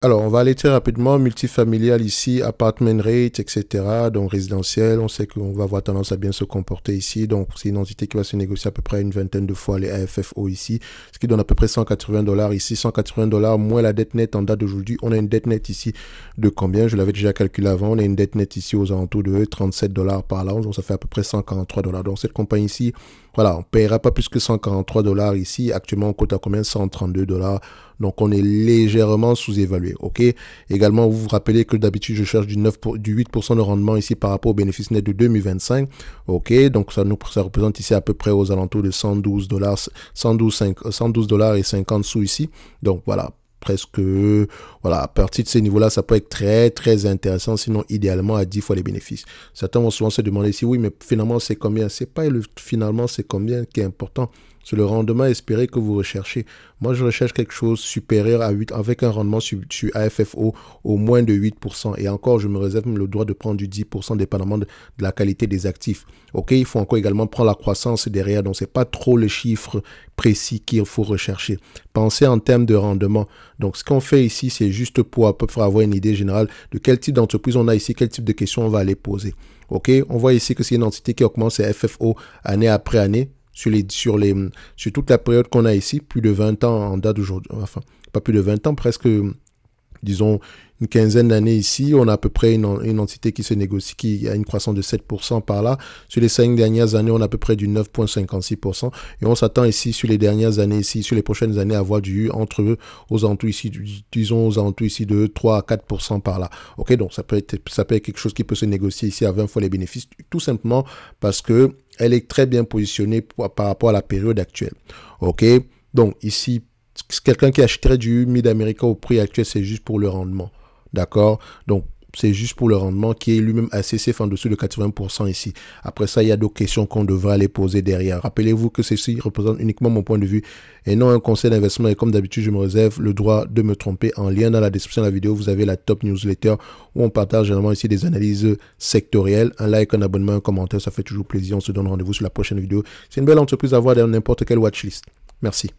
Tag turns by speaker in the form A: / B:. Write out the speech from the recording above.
A: Alors, on va aller très rapidement, multifamilial ici, apartment rate, etc. Donc, résidentiel, on sait qu'on va avoir tendance à bien se comporter ici. Donc, c'est une entité qui va se négocier à peu près une vingtaine de fois les AFFO ici, ce qui donne à peu près $180 ici. $180 moins la dette nette en date d'aujourd'hui. On a une dette nette ici de combien? Je l'avais déjà calculé avant. On a une dette nette ici aux alentours de $37 par là. Donc, ça fait à peu près $143. Donc, cette compagnie ici, voilà, on ne paiera pas plus que $143 ici. Actuellement, on cote à combien? $132. Donc, on est légèrement sous-évalué, ok? Également, vous vous rappelez que d'habitude, je cherche du 8% de rendement ici par rapport au bénéfice net de 2025, ok? Donc, ça représente ici à peu près aux alentours de $112, 112 dollars et 50 sous ici. Donc, voilà. Presque, voilà, à partir de ces niveaux-là, ça peut être très, très intéressant, sinon idéalement à 10 fois les bénéfices. Certains vont souvent se demander si oui, mais finalement, c'est combien? C'est pas finalement, c'est combien qui est important. C'est le rendement espéré que vous recherchez. Moi, je recherche quelque chose supérieur à 8, avec un rendement sur AFFO au moins de 8%. Et encore, je me réserve le droit de prendre du 10% dépendamment de la qualité des actifs. OK, il faut encore également prendre la croissance derrière. Donc, ce n'est pas trop le chiffre précis qu'il faut rechercher. Pensez en termes de rendement. Donc, ce qu'on fait ici, c'est juste pour à peu près avoir une idée générale de quel type d'entreprise on a ici, quel type de questions on va aller poser. OK, on voit ici que c'est une entité qui augmente ses FFO année après année. Sur toute la période qu'on a ici, plus de 20 ans en date d'aujourd'hui, enfin, pas plus de 20 ans, presque, disons, une quinzaine d'années ici, on a à peu près une entité qui se négocie, qui a une croissance de 7% par là. Sur les 5 dernières années, on a à peu près du 9,56%. Et on s'attend ici, sur les dernières années ici, sur les prochaines années, à avoir aux alentours ici, disons, aux alentours ici de 3 à 4% par là. OK, donc ça peut être quelque chose qui peut se négocier ici à 20 fois les bénéfices, tout simplement parce que elle est très bien positionnée par rapport à la période actuelle. OK, donc ici, quelqu'un qui achèterait du Mid-America au prix actuel, c'est juste pour le rendement. D'accord? Donc, c'est juste pour le rendement qui est lui-même assez safe en dessous de 80% ici. Après ça, il y a d'autres questions qu'on devrait aller poser derrière. Rappelez-vous que ceci représente uniquement mon point de vue et non un conseil d'investissement. Et comme d'habitude, je me réserve le droit de me tromper. En lien dans la description de la vidéo, vous avez la top newsletter où on partage généralement ici des analyses sectorielles. Un like, un abonnement, un commentaire, ça fait toujours plaisir. On se donne rendez-vous sur la prochaine vidéo. C'est une belle entreprise à voir dans n'importe quelle watchlist. Merci.